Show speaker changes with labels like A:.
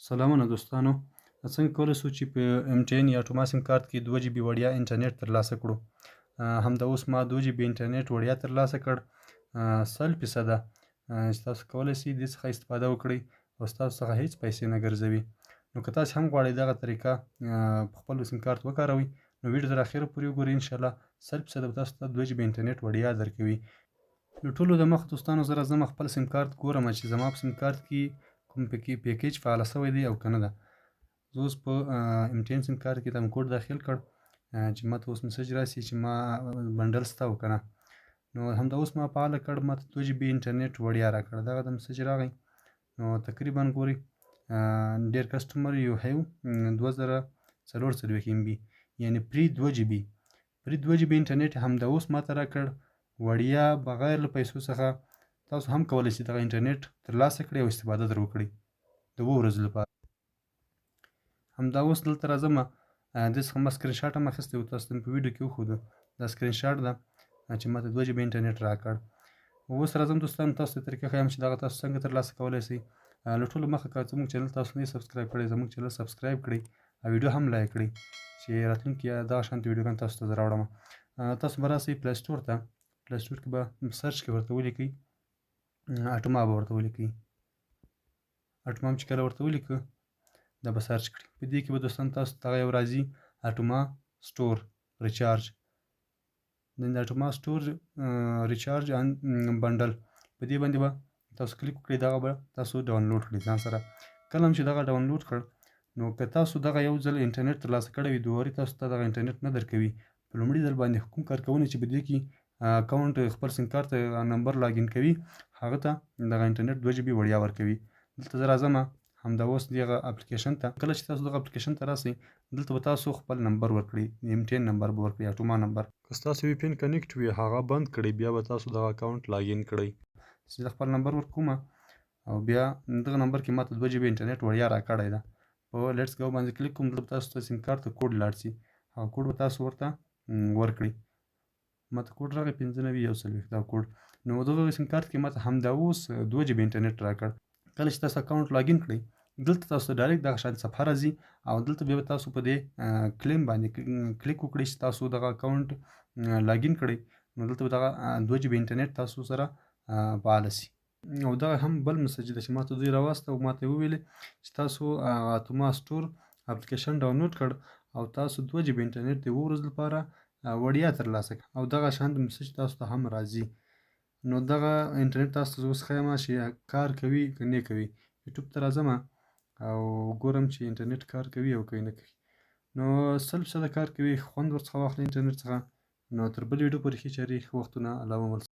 A: سلامونه دوستانو. څنګه کولی شو چې په MTN یا ټوما سیم کارت کې 2 GB وړیا انټرنیټ ترلاسه کړو؟ همدا اوس ما 2 GB انټرنیټ وړیا ترلاسه کړ. 100% چې تاسو کولی شئ دې څخه استفاده وکړئ او ستاسو څخه هیڅ پیسې نه ګرځوي. نو که تاسو هم غواړئ دغه طریقه په خپل سیم کارت وکاروئ نو ویډیو تر اخره پورې وګورئ. انشاءالله 100% به تاسو ته 2 GB انټرنیټ وړیا درکوي. د ټولو د مخ دوستانو سره زه خپل سیم کارت ګورم چې زما په سیم کارت کې کوم پیکیج فعاله شوی دی او که نه ده. زه اوس په MTN سیم کارت کې دغه کوډ داخل کړ چې ماته اوس میسج راسي چې ما بنډل شته او که نه. نو همدا اوس ما فعاله کړ، ماته 2 GB انټرنیټ وړیا راکړ. دغه د میسج راغی. نو تقریبا ګورئ ډېر کسټمر یو هیو 2044 MB یعنې پری 2 GB انټرنیټ همدا اوس ماته راکړ وړیا بغیر له پیسو څخه. تاسو هم کولی شئ دغه انټرنیټ ترلاسه کړئ او استفاده ترې وکړئ د 2 ورځو لپاره. همدا اوس دلته راځم، دې څخه ما سکرین شاټ هم اخیستی و، تاسو ته مې په ویډیو کې وښوده. دا سکرین شاټ ده چې ماته 2 GB انټرنیټ راکړ. اوس راځم دوستانو تاسو ته طریقه ښیم چې دغه تاسو څنګه ترلاسه کولی شئ. له ټولو مخکې که زموږ چینل تاسو نه یې سبسکرایب کړی، زموږ چینل سبسکرایب کړئ او ویډیو هم لایک کړئ چې راتلونکي دغه شانتې ویډیوګانې تاسو ته زه راوړم. تاسو به راسئ پلی سټور ته. پلی سټور کې به سرچ کې ورته ولیکئ اټوما به ورته ولیکئ. اټوما چې کله ورته ولیکو دا به سرچ کړئ. په دې کې به دوستان تاسو ته یو راځي اټوما سټور ریچارج. د اټوما سټور ریچارج بنډل په دې باندې به تاسو کلیک وکړئ. دغه به تاسو ډاونلوډ کړئ ځان سره. کله هم چې دغه ډاونلوډ کړ نو که تاسو دغه یو ځل انټرنیټ ترلاسه کړی وي دوبارې تاسو ته دغه انټرنیټ نه درکوي. په لومړي ځل باندې کوم کارکوونکی چې په دې کې اکاونټ خپل سیم کارت نمبر لاګین کوي هغه ته دغه انټرنیټ 2 GB وړیا ورکوي. دلته زه راځم همدا اوس دغه اپلیکیشن ته. کله چې تاسو دغه اپلیکیشن ته راسئ دلته به تاسو خپل نمبر ورکړئ، MTN نمبر به ورکړئ، اټوما نمبر. که ستاسو VPN کنیکټ وي هغه بند کړئ، بیا به تاسو دغه اکاونټ لاګین کړئ. زه خپل نمبر ورکوم او بیا دغه نمبر کې ماته 2 GB انټرنیټ وړیا راکړی ده. په لیټس گو باندې کلیک کوم. دلته تاسو ته سیم کارت ته کوډ لاړ شي، هغه کوډ به تاسو ورته ورکړئ. ماته کوډ راغی 9541 دا کوډ. نو دغه سیم کارت کې ماته همدا اوس 2 GB انټرنیټ راکړ. کله چې تاسو اکاونټ لاګین کړئ دلته تاسو ډایرکټ دغه شانتې صفحه راځي او دلته بیا به تاسو په دې کلیم باندې کلیک وکړئ چې تاسو دغه اکاونټ لاګین کړئ. نو دلته به دغه 2 GB انټرنیټ تاسو سره فعاله شي. او دغه هم بل میسج ده چې ماته دوی راواسته او ماته وویلې چې تاسو اټوما سټور اپلیکیشن ډاونلوډ کړ او تاسو 2 GB انټرنیټ د 2 ورځو لپاره وړیا ترلاسه کړ او دغه شان میسج تاسو ته هم راځي. نو دغه انټرنیټ تاسو ته اوس ښیم چې کار کوي که نه کوي. یوټیوب ته راځم او ګورم چې انټرنیټ کار کوي او که نه کوي. نو 100% کار کوي. خوند ورڅخه واخلئ انټرنیټ څخه. نو تر بل ویډیو پورې ښې چارې ښه وختونه. الله مو